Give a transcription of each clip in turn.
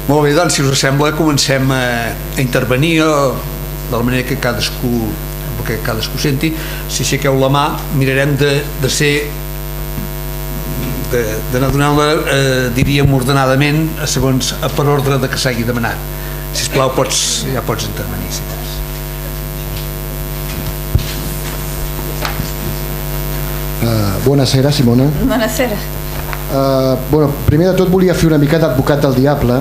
Molt bé, doncs, si us sembla, comencem a intervenir de la manera que cadascú senti. Si aixequeu la mà, mirarem d'anar donant-la, diríem, ordenadament, segons per ordre de que s'hagi demanat. Sisplau, ja pots intervenir, si vols. Buonasera, Simona. Buonasera. Primer de tot volia fer una mica d'advocat del diable.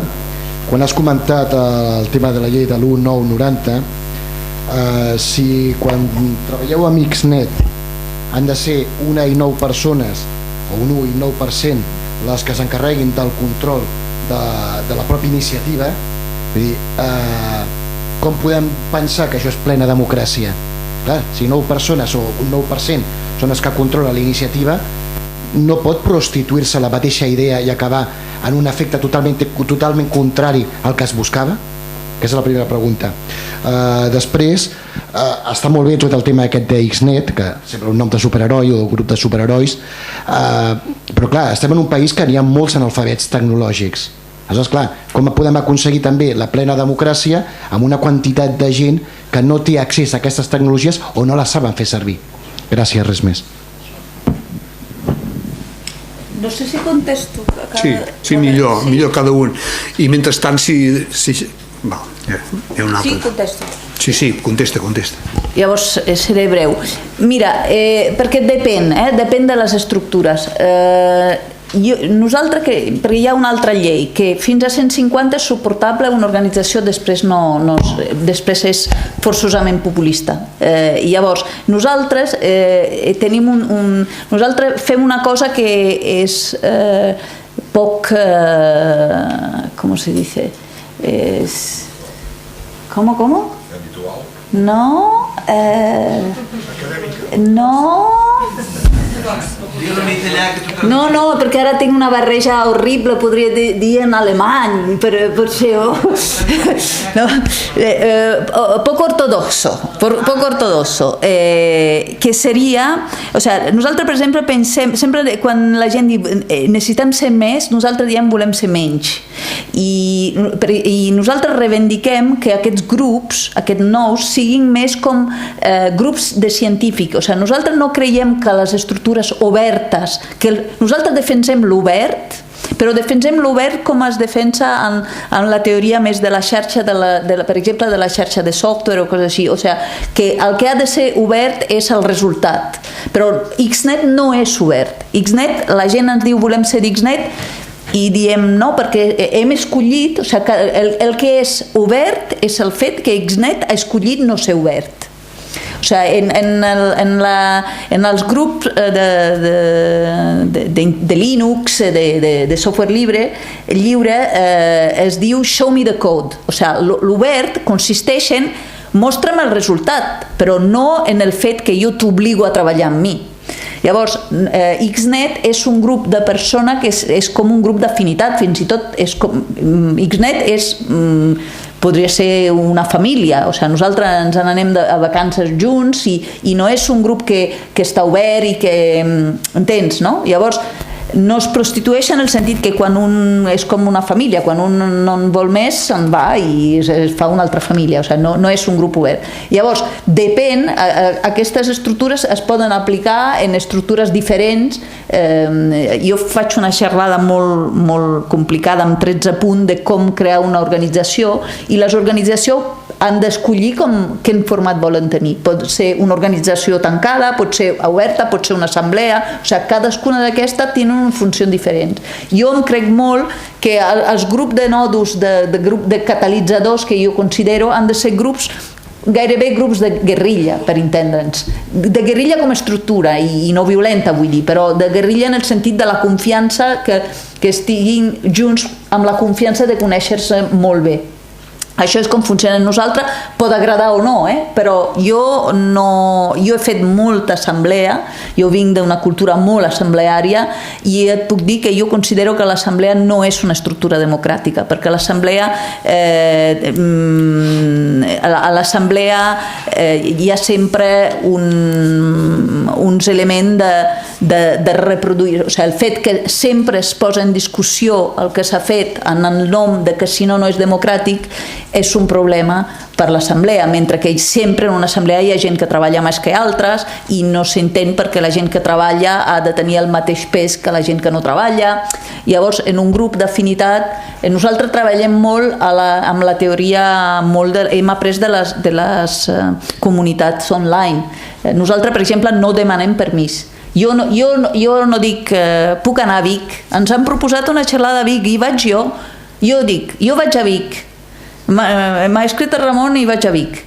Quan has comentat el tema de la llei de l'1.9.90, si quan treballeu amb Xnet han de ser 1 i 9 persones o un 1 i 9% les que s'encarreguin del control de la pròpia iniciativa, vull dir, com podem pensar que això és plena democràcia? Clar, si 9 persones o un 9% són els que controlen la iniciativa, no pot prostituir-se la mateixa idea i acabar en un efecte totalment contrari al que es buscava? Aquesta és la primera pregunta. Després, està molt bé tot el tema aquest de Xnet, que sembla un nom de superheroi o grup de superherois, però clar, estem en un país que n'hi ha molts analfabets tecnològics. Aleshores, clar, com podem aconseguir també la plena democràcia amb una quantitat de gent que no té accés a aquestes tecnologies o no les saben fer servir? Gràcies, res més. No sé si contesto. Sí, millor cada un. I mentrestant, hi ha un altre. Sí, contesto. Sí, contesta. Llavors seré breu. Mira, perquè depèn de les estructures. Nosaltres, perquè hi ha una altra llei que fins a 150 és suportable, una organització després és forçosament populista. Llavors nosaltres nosaltres fem una cosa que és poc, com se dice, ¿cómo? Habitual. No, perquè ara tinc una barreja horrible, podria dir en alemany, per ser poc ortodoxo, que seria, o sigui, nosaltres per exemple pensem, sempre quan la gent diu necessitem ser més, nosaltres diem volem ser menys, i nosaltres reivindiquem que aquests grups, aquests nous, siguin més com grups de científics. O sigui, nosaltres no creiem que les estructures obertes, que nosaltres defensem l'obert, però defensem l'obert com es defensa en la teoria més de la xarxa, per exemple de la xarxa de software o coses així. O sigui, que el que ha de ser obert és el resultat, però Xnet no és obert. Xnet, la gent ens diu volem ser d'Xnet i diem no, perquè hem escollit, o sigui, el que és obert és el fet que Xnet ha escollit no ser obert. O sigui, en els grups de Linux, de software lliure, es diu show me the code. O sigui, l'obert consisteix en mostra'm el resultat, però no en el fet que jo t'obligo a treballar amb mi. Llavors, Xnet és un grup de persona que és com un grup d'afinitat, fins i tot Xnet podria ser una família, o sigui, nosaltres ens n'anem a vacances junts i no és un grup que està obert i que, entens, no? Llavors, no es prostitueix en el sentit que quan un és com una família, quan un no en vol més se'n va i es fa una altra família, o sigui, no és un grup obert. Llavors, depèn, aquestes estructures es poden aplicar en estructures diferents. Jo faig una xerrada molt complicada amb 13 punts de com crear una organització, i les organitzacions han d'escollir quin format volen tenir. Pot ser una organització tancada, pot ser oberta, pot ser una assemblea, o sigui, cadascuna d'aquestes tenen una funció diferent. Jo em crec molt que els grups de nòduls, de catalitzadors que jo considero, han de ser grups, gairebé grups de guerrilla, per entendre'ns. De guerrilla com a estructura, i no violenta vull dir, però de guerrilla en el sentit de la confiança, que estiguin junts amb la confiança de conèixer-se molt bé. Això és com funciona nosaltres, pot agradar o no, però jo he fet molta assemblea, jo vinc d'una cultura molt assembleària i et puc dir que jo considero que l'assemblea no és una estructura democràtica, perquè l'assemblea a l'assemblea hi ha sempre uns elements de reproduir, o sigui, el fet que sempre es posa en discussió el que s'ha fet en el nom de que si no és democràtic és un problema per l'assemblea, mentre que sempre en una assemblea hi ha gent que treballa més que altres i no s'entén perquè la gent que treballa ha de tenir el mateix pes que la gent que no treballa. Llavors, en un grup d'afinitat, nosaltres treballem molt amb la teoria, hem après de les comunitats online. Nosaltres, per exemple, no demanem permís. Jo no dic, puc anar a Vic, ens han proposat una xerrada a Vic i vaig jo dic, jo vaig a Vic, m'ha escrit el Ramon i vaig a Vic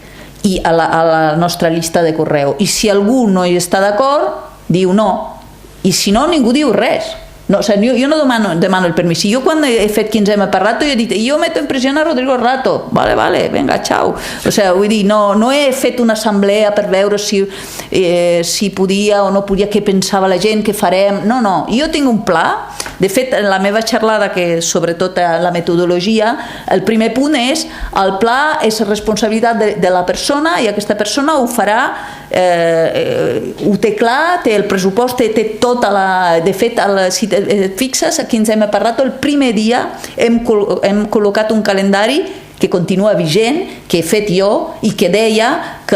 i a la nostra llista de correu, i si algú no hi està d'acord diu no, i si no ningú diu res. No, o sigui, jo no demano el permís. Jo quan he fet 15M per rato, jo he dit, jo meto en pressió a Rodrigo Rato. Vale, venga, chao. O sigui, vull dir, no he fet una assemblea per veure si podia o no podia, què pensava la gent, què farem. No, jo tinc un pla. De fet, en la meva xerrada, que sobretot la metodologia, el primer punt és, el pla és responsabilitat de la persona i aquesta persona ho farà, ho té clar, té el pressupost, té tota la... De fet, si et fixes, a 15M per rato, el primer dia hem col·locat un calendari que continua vigent, que he fet jo i que deia que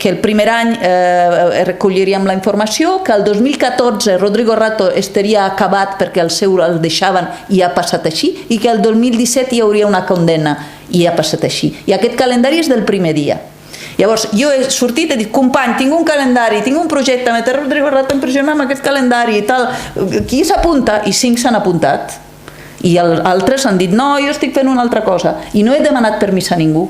el primer any recolliríem la informació, que el 2014 Rodrigo Rato estaria acabat perquè el seu el deixaven i ha passat així, i que el 2017 hi hauria una condemna i ha passat així. I aquest calendari és del primer dia. Llavors, jo he sortit i he dit, company, tinc un calendari, tinc un projecte, meter Rodrigo Rato en pressió amb aquest calendari i tal, qui s'apunta? I 5 s'han apuntat. I altres han dit, no, jo estic fent una altra cosa. I no he demanat permís a ningú.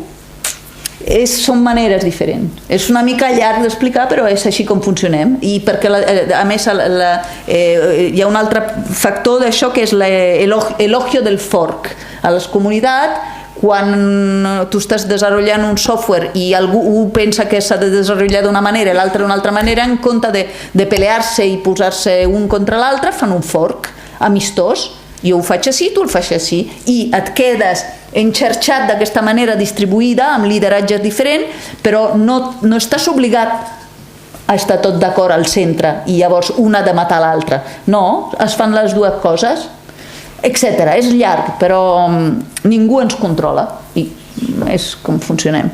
Són maneres diferents. És una mica llarg d'explicar, però és així com funcionem. I perquè, a més, hi ha un altre factor d'això que és l'elogio del fork. A les comunitats, quan tu estàs desenvolupant un software i algú pensa que s'ha de desenvolupar d'una manera i l'altre d'una altra manera, en compte de pelear-se i posar-se un contra l'altre, fan un fork amistós. Jo ho faig així, tu el fas així, i et quedes enxarxat d'aquesta manera distribuïda, amb lideratges diferents, però no estàs obligat a estar tot d'acord al centre i llavors una de matar l'altra. No, es fan les dues coses, etc. És llarg, però ningú ens controla i és com funcionem.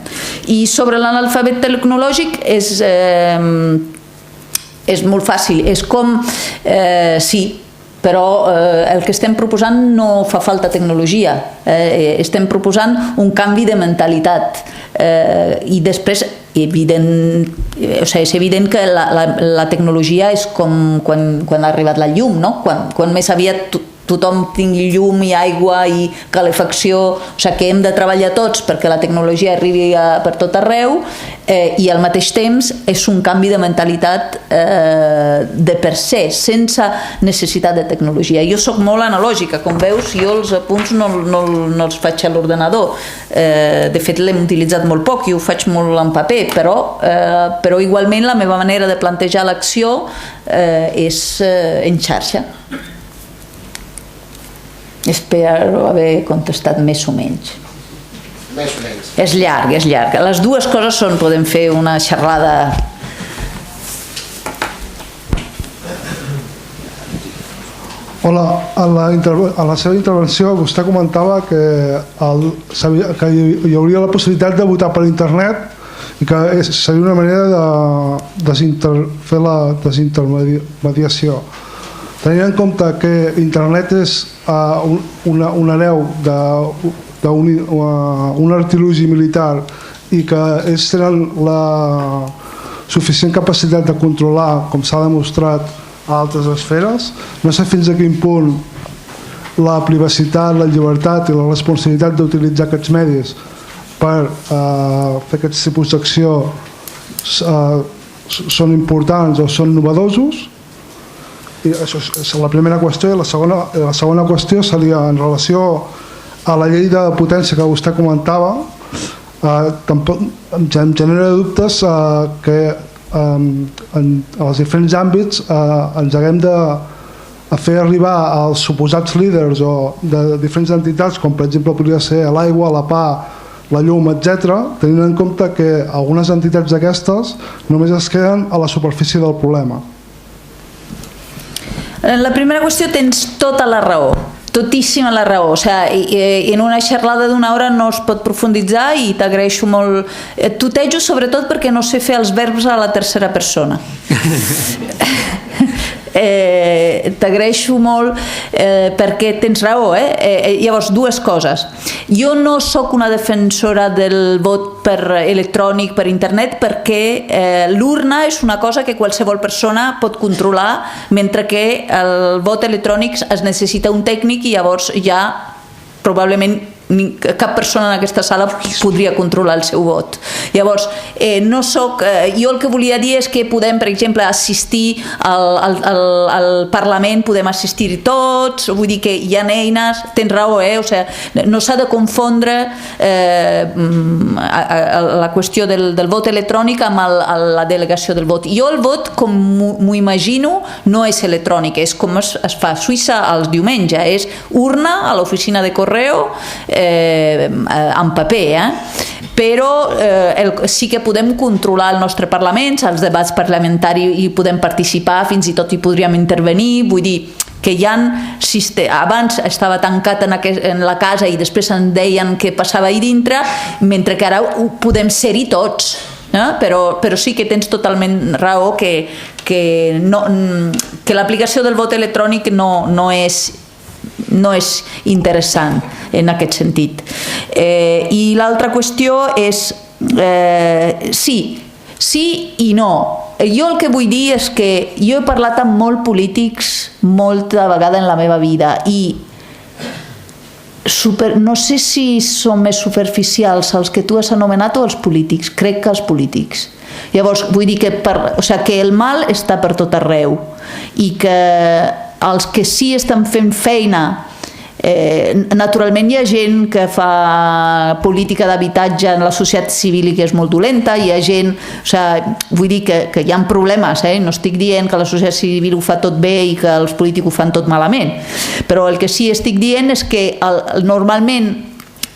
I sobre l'analfabet tecnològic és molt fàcil, és com sí, però el que estem proposant no fa falta tecnologia, estem proposant un canvi de mentalitat i després és evident que la tecnologia és com quan ha arribat la llum, quan més aviat tothom tingui llum i aigua i calefacció, o sigui que hem de treballar tots perquè la tecnologia arribi per tot arreu, i al mateix temps és un canvi de mentalitat de per se, sense necessitat de tecnologia. Jo soc molt analògica, com veus, jo els apunts no els faig a l'ordenador, de fet l'hem utilitzat molt poc i ho faig molt en paper, però igualment la meva manera de plantejar l'acció és en xarxa. Espero haver contestat més o menys. Més o menys. És llarg. Les dues coses són, podem fer una xerrada. Hola, a la seva intervenció vostè comentava que hi hauria la possibilitat de votar per internet i que seria una manera de fer la desintermediació. Tenint en compte que internet és una neu d'un artilugi militar i que ells tenen la suficient capacitat de controlar, com s'ha demostrat, a altres esferes, no sé fins a quin punt la privacitat, la llibertat i la responsabilitat d'utilitzar aquests medis per fer aquests tipus d'acció són importants o són novedosos. I això és la primera qüestió. I la segona qüestió seria en relació a la llei de potència que vostè comentava. tampoc em genera dubtes que en els diferents àmbits ens haguem de fer arribar als suposats líders o de diferents entitats, com per exemple podria ser l'aigua, la pa, la llum, etc., tenint en compte que algunes entitats d'aquestes només es queden a la superfície del problema. En la primera qüestió tens tota la raó, totíssima la raó. O sigui, en una xerrada d'una hora no es pot profunditzar i t'agraeixo molt. Tutejo sobretot perquè no sé fer els verbs a la tercera persona. T'agraeixo molt perquè tens raó. Llavors, dues coses. Jo no sóc una defensora del vot per electrònic, per internet, perquè l'urna és una cosa que qualsevol persona pot controlar, mentre que el vot electrònic es necessita un tècnic i llavors ja probablement cap persona en aquesta sala podria controlar el seu vot. Llavors, no soc... Jo el que volia dir és que podem, per exemple, assistir al Parlament, podem assistir-hi tots, vull dir que hi ha eines, tens raó, o sigui, no s'ha de confondre la qüestió del vot electrònic amb la delegació del vot. Jo el vot, com m'ho imagino, no és electrònic, és com es fa a Suïssa els diumenges, és urna a l'oficina de correu, en paper, però sí que podem controlar el nostre Parlament, els debats parlamentaris hi podem participar, fins i tot hi podríem intervenir, vull dir que hi ha... Abans estava tancat en la casa i després ens deien què passava ahí dintre, mentre que ara podem ser-hi tots. Però sí que tens totalment raó que l'aplicació del vot electrònic no és interessant en aquest sentit. I l'altra qüestió és sí i no. Jo el que vull dir és que jo he parlat amb molts polítics molta vegada en la meva vida i no sé si són més superficials els que tu has anomenat o els polítics. Crec que els polítics. Llavors, vull dir que el mal està per tot arreu i que els que sí estan fent feina, naturalment hi ha gent que fa política d'habitatge en la societat civil i que és molt dolenta, hi ha gent, vull dir que hi ha problemes, no estic dient que la societat civil ho fa tot bé i que els polítics ho fan tot malament, però el que sí estic dient és que normalment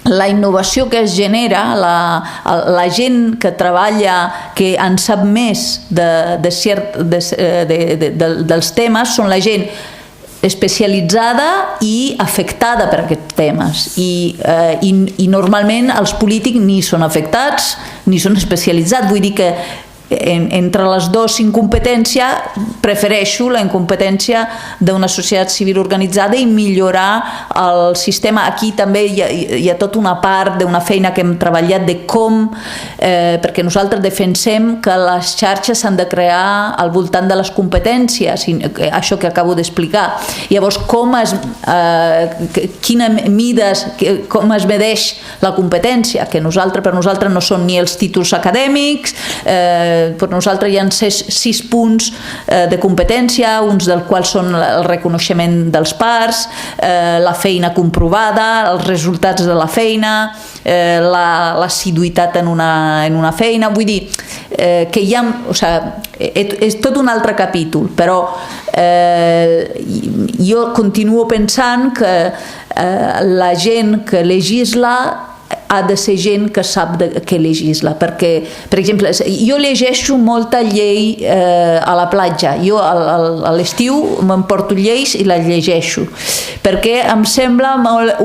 la innovació que es genera, la gent que treballa, que en sap més dels temes, són la gent especialitzada i afectada per aquests temes i normalment els polítics ni són afectats ni són especialitzats, vull dir que entre les dues incompetències prefereixo la incompetència d'una societat civil organitzada i millorar el sistema. Aquí també hi ha tota una part d'una feina que hem treballat de com, perquè nosaltres defensem que les xarxes s'han de crear al voltant de les competències, això que acabo d'explicar. Llavors, quina mides, com es medeix la competència, que per nosaltres no són ni els títols acadèmics, per nosaltres hi ha 6 punts de competència, uns dels quals són el reconeixement dels parts, la feina comprovada, els resultats de la feina, l'assiduïtat en una feina, vull dir que hi ha, és tot un altre capítol, però jo continuo pensant que la gent que legisla ha de ser gent que sap què legisla, perquè, per exemple, jo llegeixo molta llei a la platja. Jo a l'estiu m'emporto lleis i les llegeixo, perquè em sembla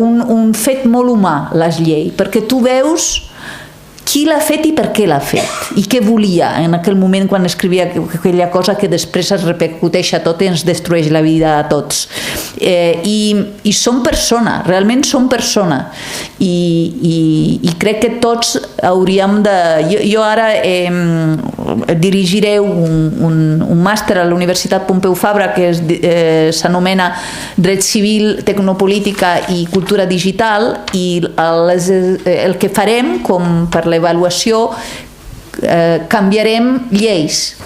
un fet molt humà, les lleis, perquè tu veus qui l'ha fet i per què l'ha fet i què volia en aquell moment quan escrivia aquella cosa que després es repercuteix a tot i ens destrueix la vida a tots. I són persones, realment són persones i crec que tots hauríem de... Jo ara dirigiré un màster a la Universitat Pompeu Fabra que s'anomena Dret Civil, Tecnopolítica i Cultura Digital i el que farem com per l'avaluació canviarem lleis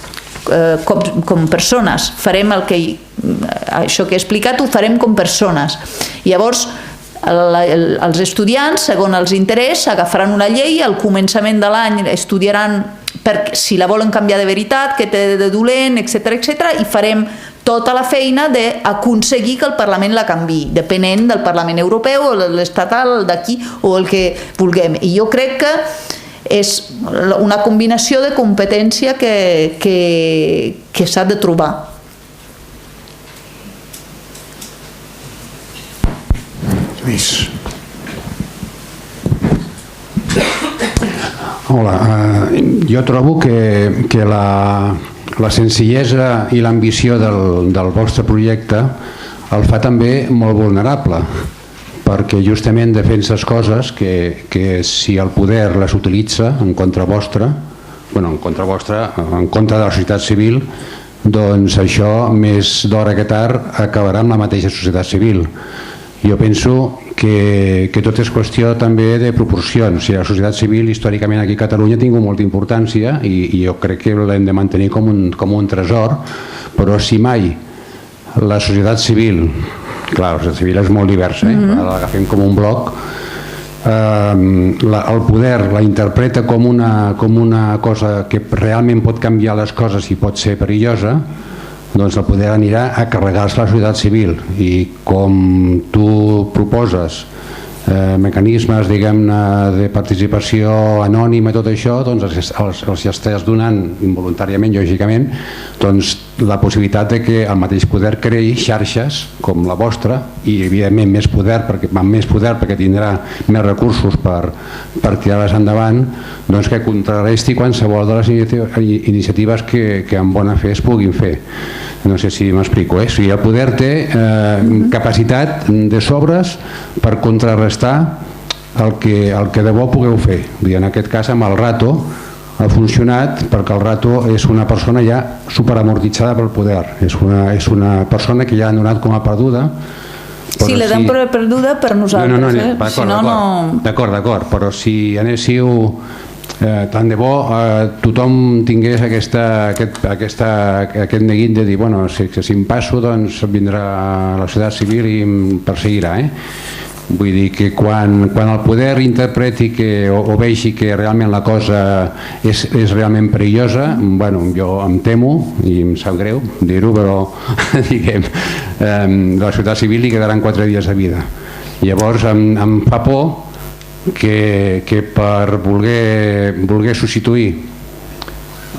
com persones, farem això que he explicat ho farem com persones. Llavors els estudiants, segons els interès, agafaran una llei, al començament de l'any estudiaran si la volen canviar de veritat, què té de dolent, etc., i farem tota la feina d'aconseguir que el Parlament la canviï, depenent del Parlament Europeu o l'estatal d'aquí o el que vulguem. I jo crec que és una combinació de competència que s'ha de trobar. Lluís. Hola, jo trobo que la senzillesa i l'ambició del vostre projecte el fa també molt vulnerable, perquè justament defenses coses que si el poder les utilitza en contra vostra, en contra de la societat civil, doncs això més d'hora que tard acabarà amb la mateixa societat civil. Jo penso que tot és qüestió també de proporcions. La societat civil històricament aquí a Catalunya ha tingut molta importància i jo crec que l'hem de mantenir com un tresor, però si mai la societat civil, clar, la societat civil és molt diversa, l'agafem com un bloc, el poder la interpreta com una cosa que realment pot canviar les coses i pot ser perillosa, doncs el poder anirà a carregar-se la societat civil, i com tu proposes mecanismes, diguem-ne, de participació anònima, tot això, doncs els estàs donant involuntàriament, lògicament, doncs la possibilitat de que el mateix poder creï xarxes com la vostra, i evidentment més poder perquè tindrà més recursos per tirar-les endavant, doncs que contrarresti qualsevol de les iniciatives que en bona fe es puguin fer. No sé si m'explico, O sigui, el poder té capacitat de sobres per contrarrestar el que de bo pugueu fer. En aquest cas, amb el Rato ha funcionat perquè el Rato és una persona ja superamortitzada pel poder. És una persona que ja han donat com a perduda. Sí, la dan per perduda per nosaltres. D'acord, però si anéssiu... tant de bo tothom tingués aquest neguit de dir, bueno, si em passo doncs vindrà la societat civil i em perseguirà. Vull dir que quan el poder interpreti o vegi que realment la cosa és realment perillosa, bueno, jo em temo i em sap greu dir-ho, però diguem, la societat civil li quedaran 4 dies de vida. Llavors em fa por que per voler substituir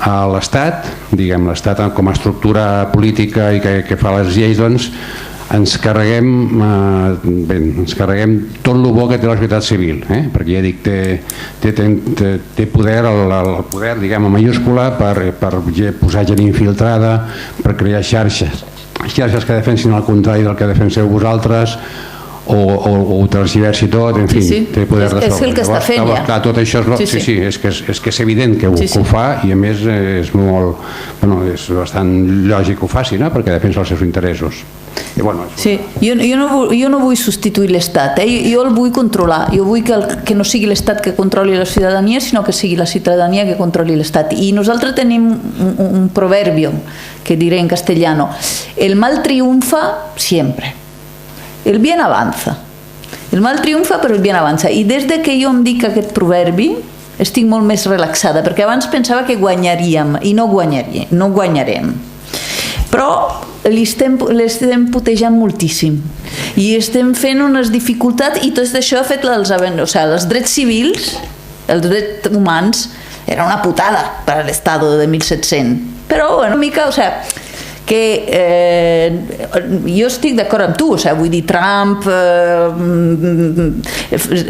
a l'Estat, diguem, l'Estat com a estructura política i que fa les lleis, doncs ens carreguem tot el bo que té la societat civil, perquè ja dic, té poder, el poder, diguem, en majúscula, per posar gent infiltrada, per crear xarxes que defensin el contrari del que defenseu vosaltres, o tergiversi tot, en fi, té poder de sobre. És el que està fent ja. Clar, tot això és que és evident que ho fa, i a més és molt, és bastant lògic que ho faci, perquè defensa els seus interessos. Sí, jo no vull substituir l'Estat, jo el vull controlar. Jo vull que no sigui l'Estat que controli la ciutadania, sinó que sigui la ciutadania que controli l'Estat. I nosaltres tenim un proverbio que diré en castellano: el mal triunfa siempre. El bien avanza. El mal triomfa però el bien avança. I des que jo em dic aquest proverbi estic molt més relaxada, perquè abans pensava que guanyaríem i no guanyarem. Però l'estem putejant moltíssim i estem fent unes dificultats, i tot això ha fet els drets civils, els drets humans, era una putada per a l'Estat de 1700. Però una mica, que jo estic d'acord amb tu, vull dir, Trump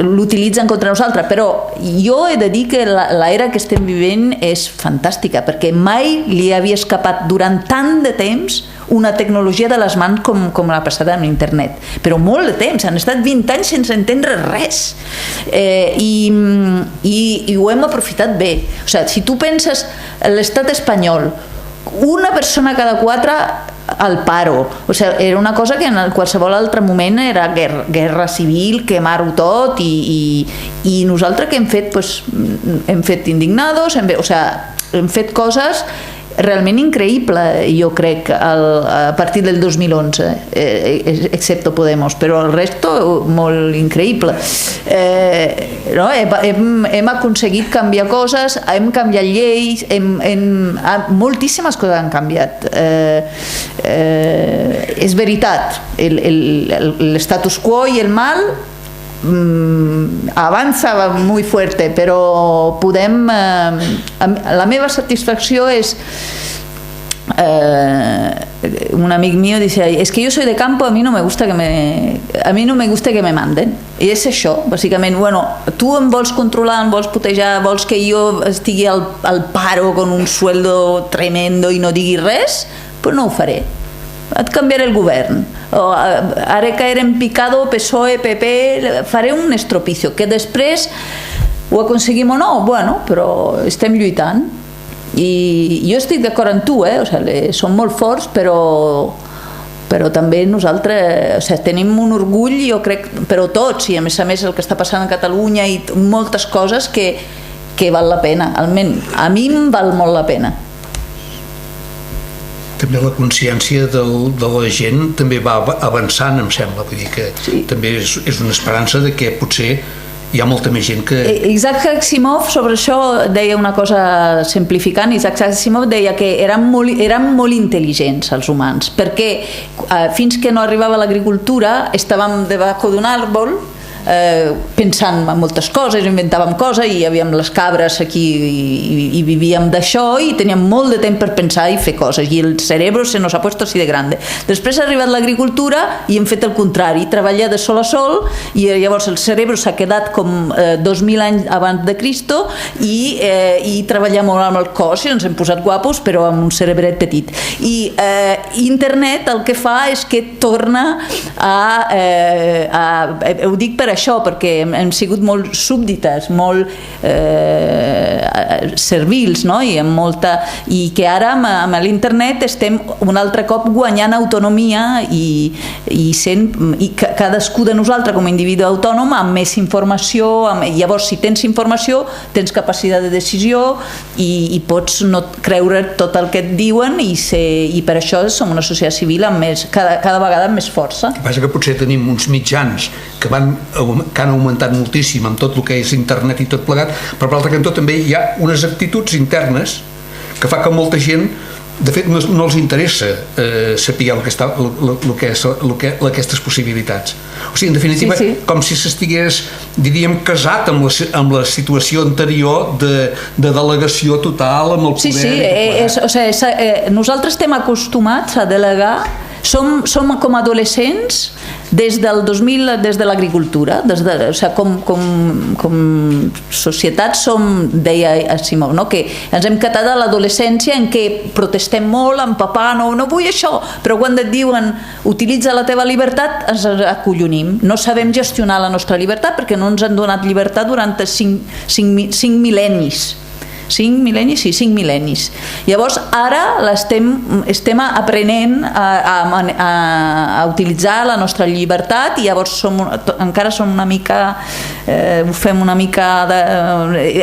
l'utilitzen contra nosaltres, però jo he de dir que l'era que estem vivint és fantàstica, perquè mai li havia escapat durant tant de temps una tecnologia de les mans com l'ha passat amb internet, però molt de temps, han estat 20 anys sense entendre res, i ho hem aprofitat bé. Si tu penses l'estat espanyol, una persona cada 4 al paro, era una cosa que en qualsevol altre moment era guerra civil, quemar-ho tot, i nosaltres que hem fet indignados, hem fet coses realment increïble, jo crec, a partir del 2011, excepte Podemos, però el resto molt increïble. No? Hem aconseguit canviar coses, hem canviat lleis, moltíssimes coses han canviat. És veritat, l'estatus quo i el mal avança muy fuerte, però podem... la meva satisfacció és... un amic mío dice, es que yo soy de campo, a mí no me gusta que me manden, i és això, bàsicament. Bueno, tu em vols controlar, em vols putejar, vols que jo estigui al paro con un sueldo tremendo i no digui res, pues no ho faré, et canviaré el govern, o haré caer en picado PSOE, PP, faré un estropicio, que després ho aconseguim o no, bueno, però estem lluitant. I jo estic d'acord amb tu, o sigui, som molt forts, però també nosaltres, o sigui, tenim un orgull, jo crec, però tots, i a més el que està passant a Catalunya i moltes coses que val la pena, almenys a mi em val molt la pena. També la consciència de la gent també va avançant, em sembla, vull dir que sí. També és una esperança de que potser hi ha molta més gent que... Isaac Asimov sobre això deia una cosa simplificant. Isaac Asimov deia que eren molt intel·ligents els humans, perquè fins que no arribava l'agricultura estàvem debajo d'un àrbol pensant en moltes coses, inventàvem coses i hi havia les cabres aquí i vivíem d'això i teníem molt de temps per pensar i fer coses i el cerebro se nos ha puesto así de grande. Després ha arribat l'agricultura i hem fet el contrari, treballar de sol a sol i llavors el cerebro s'ha quedat com 2000 anys abans de Cristo i treballar molt amb el cos i ens hem posat guapos però amb un cerebret petit. I internet el que fa és que torna ho dic per això, perquè hem sigut molt súbdites, molt servils, no? I que ara amb l'internet estem un altre cop guanyant autonomia i cadascú de nosaltres com a individu autònom amb més informació, llavors si tens informació tens capacitat de decisió i pots no creure tot el que et diuen i per això som una societat civil cada vegada amb més força. El que passa que potser tenim uns mitjans que han augmentat moltíssim amb tot el que és internet i tot plegat, però per l'altre cantó també hi ha unes actituds internes que fa que molta gent de fet no els interessa saber aquestes possibilitats. O sigui, en definitiva, sí. Com si s'estigués, diríem, casat amb la situació anterior de delegació total amb el poder. Nosaltres estem acostumats a delegar, som com adolescents des del 2000, des de l'agricultura, com societat som, deia Asimov, no? Que ens hem quedat a l'adolescència en què protestem molt amb papà, no vull això, però quan et diuen utilitza la teva llibertat ens acollonim, no sabem gestionar la nostra llibertat perquè no ens han donat llibertat durant 5 mil·lennis. 5 mil·lennis. Llavors ara estem aprenent a utilitzar la nostra llibertat i llavors encara som una mica ho fem una mica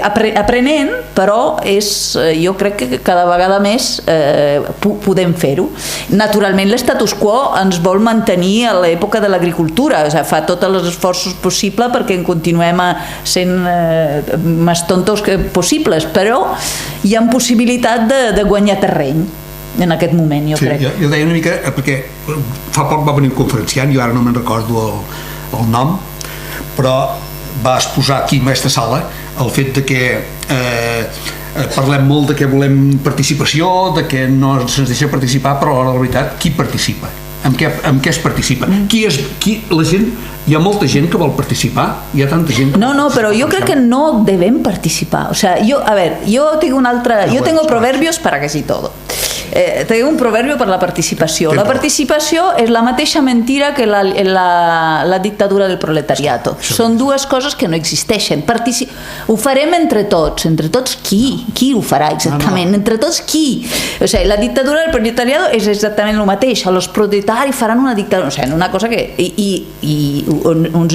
aprenent, però jo crec que cada vegada més podem fer-ho. Naturalment l'estatus quo ens vol mantenir a l'època de l'agricultura, fa tots els esforços possibles perquè continuem sent més tontos possibles, però hi ha possibilitat de guanyar terreny en aquest moment, jo crec. Jo deia una mica, perquè fa poc va venir un conferenciant, jo ara no me'n recordo el nom, però va exposar aquí en aquesta sala el fet de que parlem molt de que volem participació, de que no se'ns deixa participar, però la veritat, qui participa? Amb què es participa? La gent, hi ha molta gent que vol participar, hi ha tanta gent que no, però jo crec que no devem participar. O sea, yo tengo proverbios para casi todo. Tenim un proverbi per la participació. La participació és la mateixa mentira que la dictadura del proletariato. Són dues coses que no existeixen. Ho farem entre tots. Entre tots qui? Qui ho farà exactament? Entre tots qui? O sigui, la dictadura del proletariato és exactament el mateix. Els proletaris faran una dictadura. O sigui, una cosa que... I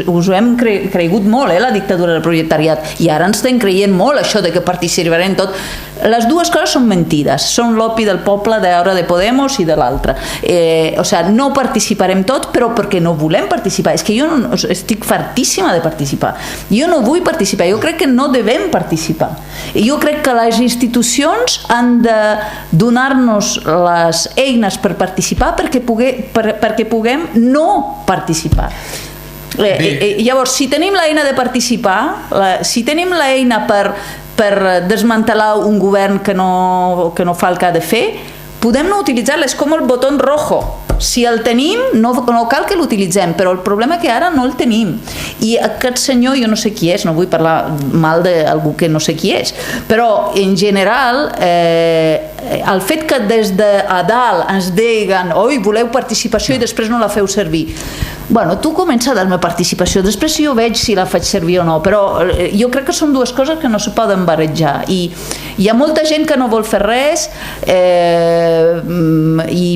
us ho hem cregut molt, la dictadura del proletariat. I ara ens estem creient molt això de que participarem tot. Les dues coses són mentides. Són l'opi del poble d'ara de Podemos i de l'altre. O sigui, no participarem tot, però perquè no volem participar. És que jo estic fartíssima de participar. Jo no vull participar. Jo crec que no devem participar. I jo crec que les institucions han de donar-nos les eines per participar perquè puguem no participar. Llavors, si tenim l'eina de participar, si tenim l'eina per desmantelar un govern que no fa el que ha de fer, podem no utilitzar-la. És com el botó rojo. Si el tenim, no cal que l'utilitzem, però el problema és que ara no el tenim. I aquest senyor, jo no sé qui és, no vull parlar mal d'algú que no sé qui és, però en general el fet que des de a dalt ens diguen oi, voleu participació i després no la feu servir, bueno, tu comença a dar-me participació, després jo veig si la faig servir o no, però jo crec que són dues coses que no se poden barrejar. I hi ha molta gent que no vol fer res,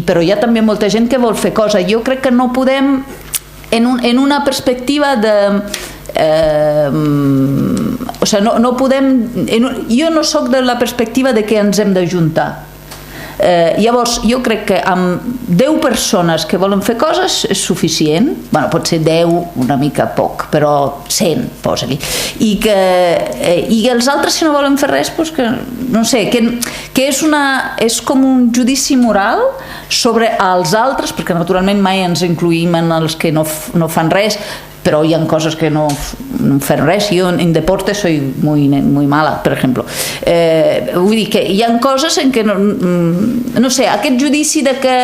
però hi ha també molta gent que vol fer coses. Jo crec que no podem, en una perspectiva de... o sigui, no podem... Jo no soc de la perspectiva de que ens hem d'ajuntar. Llavors, jo crec que amb 10 persones que volen fer coses és suficient. Bueno, pot ser 10 una mica poc, però 100, posa-li. I els altres, si no volen fer res, doncs que, no sé, que és com un judici moral sobre els altres, perquè naturalment mai ens incluïm en els que no fan res, però hi ha coses que no fan res. Jo en deporte soy muy mala, per exemple. Vull dir que hi ha coses en què no sé, aquest judici de que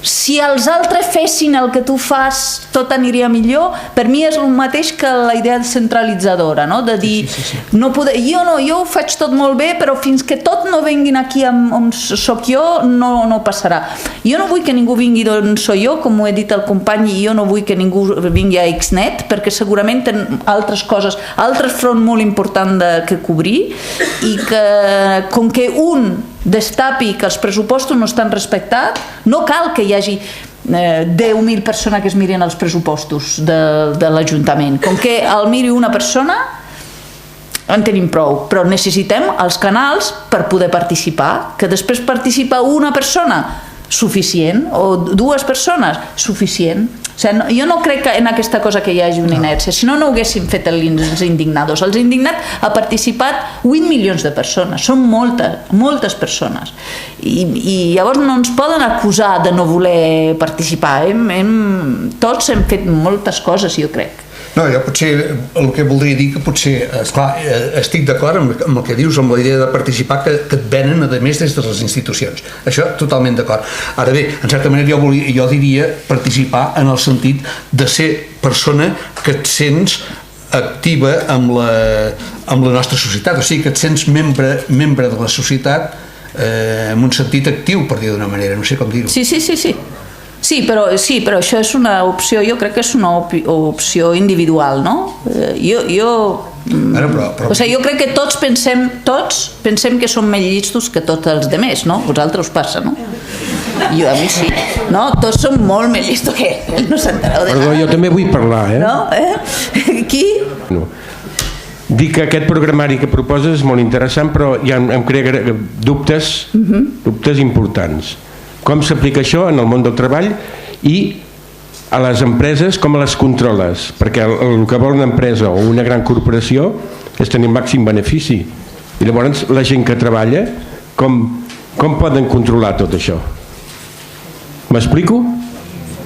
si els altres fessin el que tu fas tot aniria millor, per mi és el mateix que la idea centralitzadora, no? De dir, jo ho faig tot molt bé, però fins que tot no vinguin aquí on soc jo no passarà. Jo no vull que ningú vingui d'on soc jo, com ho he dit al company, i jo no vull que ningú vingui a Xnet, perquè segurament tenen altres coses, altres front molt important que cobrir, i que com que un destapi que els pressupostos no estan respectats, no cal que hi hagi 10.000 persones que es miren els pressupostos de l'Ajuntament. Com que el miri una persona, en tenim prou, però necessitem els canals per poder participar. Que després participa una persona, suficient, o 2 persones, suficient. O sigui, jo no crec en aquesta cosa que hi hagi una inèrcia, si no, no ho haguéssim fet els indignados. Els indignats ha participat 8 milions de persones, són moltes persones, i llavors no ens poden acusar de no voler participar. Tots hem fet moltes coses, jo crec. No, jo potser el que voldria dir que potser, esclar, estic d'acord amb el que dius, amb la idea de participar que et venen a més des de les institucions. Això totalment d'acord. Ara bé, en certa manera jo diria participar en el sentit de ser persona que et sents activa amb la nostra societat, o sigui que et sents membre de la societat en un sentit actiu, per dir d'una manera, no sé com dir-ho. Sí. Sí, però això és una opció, jo crec que és una opció individual, no? O sigui, jo crec que tots pensem que som més llistos que tots els altres, no? Vosaltres us passa, no? A mi sí, no? Tots som molt més llistos que ells, no s'entereu de... Perdó, jo també vull parlar, No? Qui? Dic que aquest programari que proposes és molt interessant, però ja em crea dubtes importants. Com s'aplica això en el món del treball i a les empreses, com les controles? Perquè el que vol una empresa o una gran corporació és tenir màxim benefici. I llavors la gent que treballa, com poden controlar tot això? M'explico?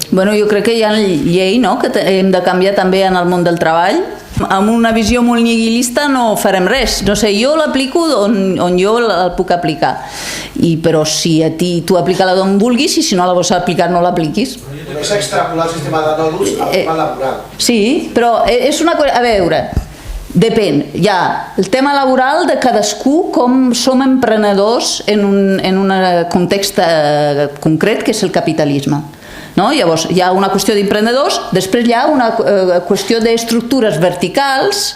Bueno, jo crec que hi ha llei, no?, que hem de canviar també en el món del treball. Amb una visió molt nihilista no farem res. No sé, jo l'aplico on jo el puc aplicar. Però si a ti tu aplica-la d'on vulguis, i si no la vols aplicar no l'apliquis. És extrapolar el sistema de nòduls al tema laboral. Sí, però és una cosa... A veure, Depèn. Hi ha el tema laboral de cadascú, com som emprenedors en un context concret que és el capitalisme. Llavors hi ha una qüestió d'emprenedors, després hi ha una qüestió d'estructures verticals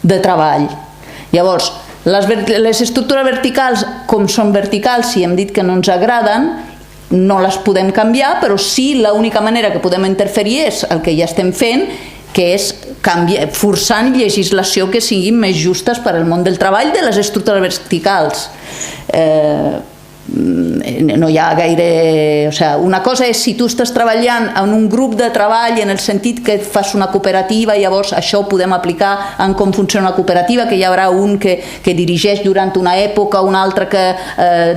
de treball. Llavors, les estructures verticals, com són verticals, si hem dit que no ens agraden, no les podem canviar, però sí l'única manera que podem interferir és el que ja estem fent, que és forçant legislació que siguin més justes per al món del treball de les estructures verticals. No hi ha gaire... Una cosa és si tu estàs treballant en un grup de treball en el sentit que fas una cooperativa, llavors això ho podem aplicar en com funciona una cooperativa, que hi haurà un que dirigeix durant una època, un altre que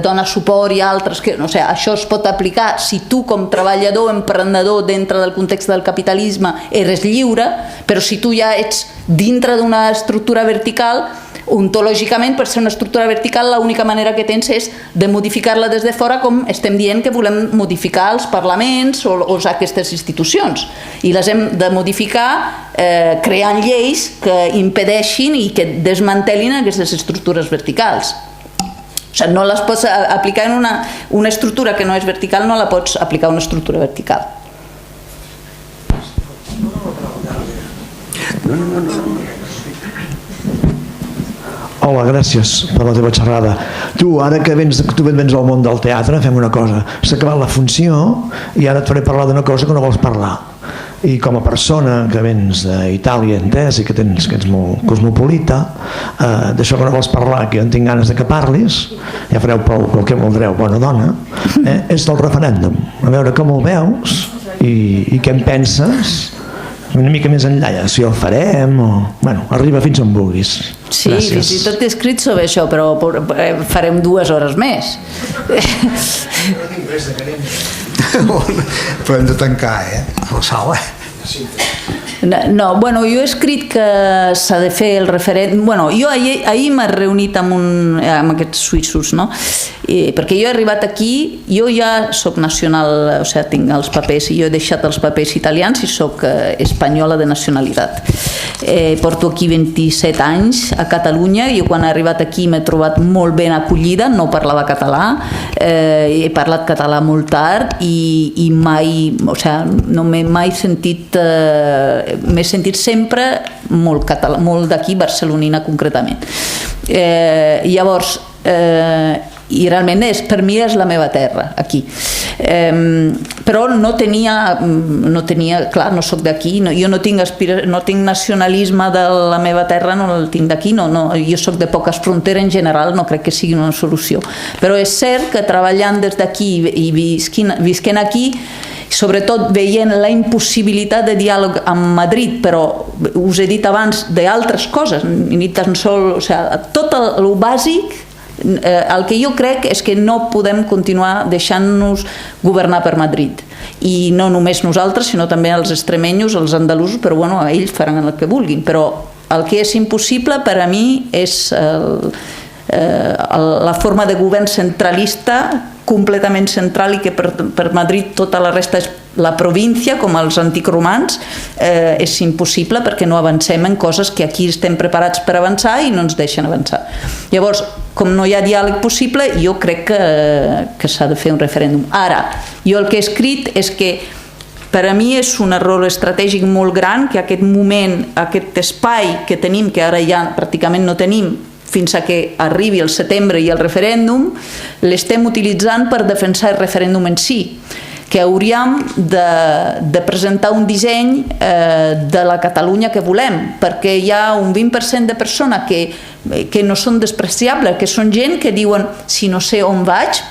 dona suport i altres que... Això es pot aplicar si tu com treballador, emprenedor dintre del context del capitalisme eres lliure, però si tu ja ets dintre d'una estructura vertical, ontològicament, per ser una estructura vertical, l'única manera que tens és de modificar-la des de fora, com estem dient que volem modificar els parlaments o aquestes institucions. I les hem de modificar creant lleis que impedeixin i que desmantelin aquestes estructures verticals. No les pots aplicar en una estructura que no és vertical, no la pots aplicar a una estructura vertical. Hola, gràcies per la teva xerrada. Tu, ara que vens al món del teatre, fem una cosa. S'ha acabat la funció i ara et faré parlar d'una cosa que no vols parlar. I com a persona que vens d'Itàlia, entès, i que ets molt cosmopolita, d'això que no vols parlar, que jo en tinc ganes de que parlis, ja fareu pel que voldreu, bona dona, és del referèndum. A veure com el veus i què en penses, una mica més enllà, si el farem o... Bueno, arriba fins on vulguis. Sí, fins i tot he escrit sobre això, però farem 2 hores més. No tinc res de querent. Però hem de tancar, la sala. No, bueno, jo he escrit que s'ha de fer el referèndum. Bueno, jo ahir m'he reunit amb aquests suïssos, no? Perquè jo he arribat aquí, jo ja soc nacional, o sigui, tinc els papers, i jo he deixat els papers italians i soc espanyola de nacionalitat. Porto aquí 27 anys a Catalunya, i quan he arribat aquí m'he trobat molt ben acollida, no parlava català, he parlat català molt tard i mai, o sigui, no m'he mai sentit, m'he sentit sempre molt català, molt d'aquí, barcelonina concretament. Llavors, i realment per mi és la meva terra aquí, però no tenia, clar, no soc d'aquí, jo no tinc nacionalisme de la meva terra, no el tinc d'aquí, jo soc de poques fronteres en general, no crec que sigui una solució, però és cert que treballant des d'aquí i visquent aquí, sobretot veient la impossibilitat de diàleg amb Madrid, però us he dit abans d'altres coses, ni tan sols, tot el bàsic. El que jo crec és que no podem continuar deixant-nos governar per Madrid, i no només nosaltres, sinó també els extremenyos, els andalusos, però bueno, ells faran el que vulguin, però el que és impossible per a mi és la forma de govern centralista, completament central, i que per Madrid tota la resta és la província, com els antics romans, és impossible perquè no avancem en coses que aquí estem preparats per avançar i no ens deixen avançar. Llavors, com no hi ha diàleg possible, jo crec que s'ha de fer un referèndum. Ara, jo el que he escrit és que per a mi és un error estratègic molt gran que aquest moment, aquest espai que tenim, que ara ja pràcticament no tenim, fins a que arribi el setembre i el referèndum, l'estem utilitzant per defensar el referèndum en si, que hauríem de presentar un disseny de la Catalunya que volem, perquè hi ha un 20% de persones que no són despreciables, que són gent que diuen, si no sé on vaig,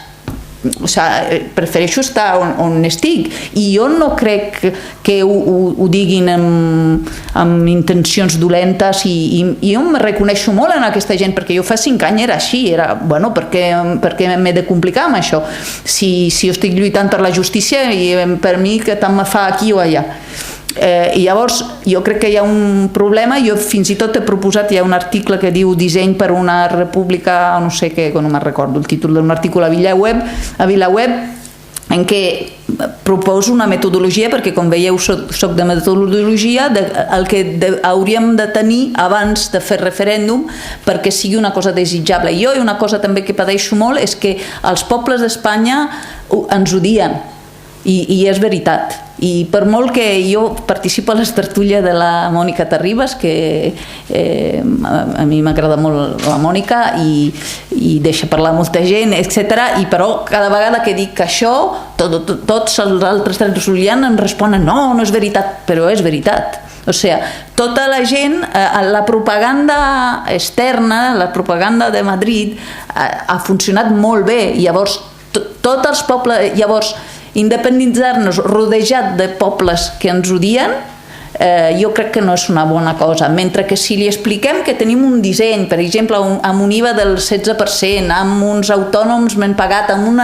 prefereixo estar on estic, i jo no crec que ho diguin amb intencions dolentes, i jo em reconeixo molt en aquesta gent, perquè jo fa 5 anys era així, bueno, perquè m'he de complicar amb això, si jo estic lluitant per la justícia, i per mi que tant me fa aquí o allà. I llavors jo crec que hi ha un problema. Jo fins i tot he proposat, hi ha un article que diu disseny per una república, no sé què, no me'n recordo el títol d'un article a VilaWeb, en què proposo una metodologia, perquè com veieu soc de metodologia, el que hauríem de tenir abans de fer referèndum perquè sigui una cosa desitjable. I una cosa també que pateixo molt és que els pobles d'Espanya ens odien, i és veritat. I per molt que jo participo a les tertúlies de la Mònica Terribas, que a mi m'agrada molt la Mònica i deixa parlar molta gent, etc. I però cada vegada que dic això, tots els altres tertulians em responen no és veritat, però és veritat. O sigui, tota la gent, la propaganda externa, la propaganda de Madrid ha funcionat molt bé. Llavors, tots els pobles... Llavors, independitzar-nos rodejat de pobles que ens odien, jo crec que no és una bona cosa, mentre que si li expliquem que tenim un disseny, per exemple amb un IVA del 16%, amb uns autònoms ben pagat, amb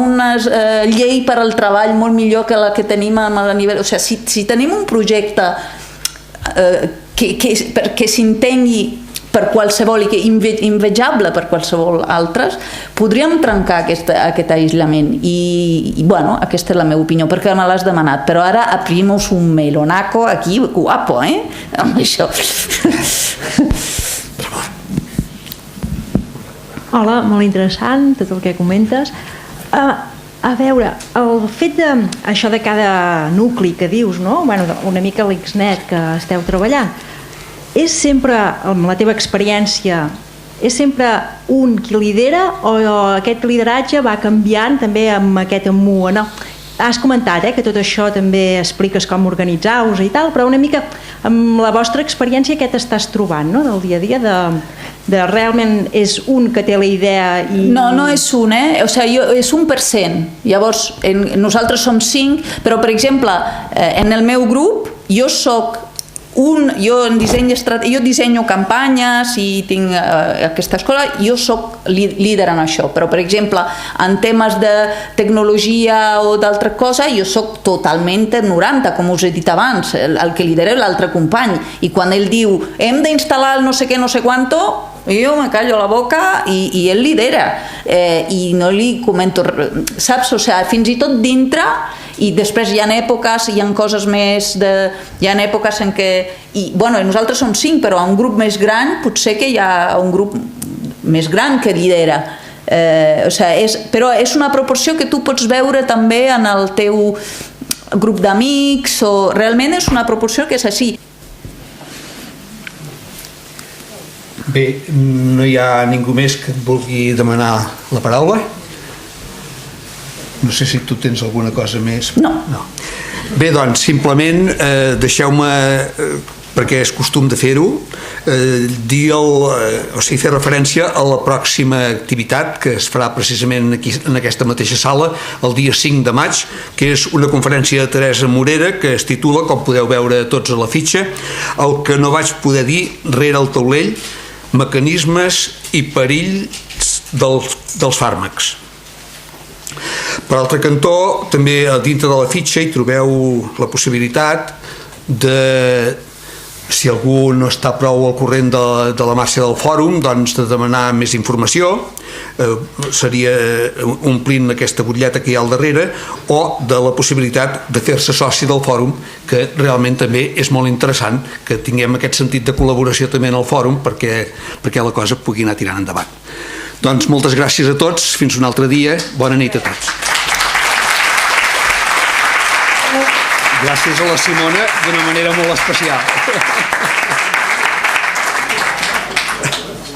una llei per al treball molt millor que la que tenim a nivell... O sigui, si tenim un projecte que s'entengui per qualsevol i que invejable per qualsevol altres, podríem trencar aquest aïllament. I bueno, aquesta és la meva opinió, perquè me l'has demanat, però ara abrimos un melonaco aquí, guapo, amb això. Hola, molt interessant tot el que comentes. A veure, el fet això de cada nucli que dius, no? Bueno, una mica l'Xnet que esteu treballant, és sempre, amb la teva experiència, és sempre un qui lidera o aquest lideratge va canviant també amb aquest amunt? No? Has comentat que tot això també expliques com organitzar-vos i tal, però una mica amb la vostra experiència què t'estàs trobant, no? Del dia a dia, de realment és un que té la idea i... No és un, o sigui, és 1%. Llavors, nosaltres som 5, però per exemple, en el meu grup jo soc jo dissenyo campanyes i tinc aquestes coses, jo soc líder en això, però per exemple en temes de tecnologia o d'altra cosa jo soc totalment ignorant, com us he dit abans, el que lidera l'altre company, i quan ell diu hem d'instal·lar el no sé què, no sé quanto, jo me callo la boca i ell lidera, i no li comento, saps? O sigui, fins i tot dintre. I després hi ha èpoques, hi ha coses més hi ha èpoques en què nosaltres som 5, però a un grup més gran potser que hi ha un grup més gran que lidera, però és una proporció que tu pots veure també en el teu grup d'amics, o realment és una proporció que és així. Bé, no hi ha ningú més que et vulgui demanar la paraula? No sé si tu tens alguna cosa més. No. Bé, doncs, simplement deixeu-me, perquè és costum de fer-ho, fer referència a la pròxima activitat que es farà precisament aquí, en aquesta mateixa sala, el dia 5 de maig, que és una conferència de Teresa Morera que es titula, com podeu veure tots a la fitxa, El que no vaig poder dir rere el taulell, mecanismes i perills dels fàrmacs. Per altre cantó, també dintre de la fitxa hi trobeu la possibilitat de, si algú no està prou al corrent de la marxa del fòrum, doncs de demanar més informació, seria omplint aquesta butlleta que hi ha al darrere, o de la possibilitat de fer-se soci del fòrum, que realment també és molt interessant que tinguem aquest sentit de col·laboració també en el fòrum perquè la cosa pugui anar tirant endavant. Doncs moltes gràcies a tots, fins un altre dia, bona nit a tots. Gràcies a la Simona d'una manera molt especial.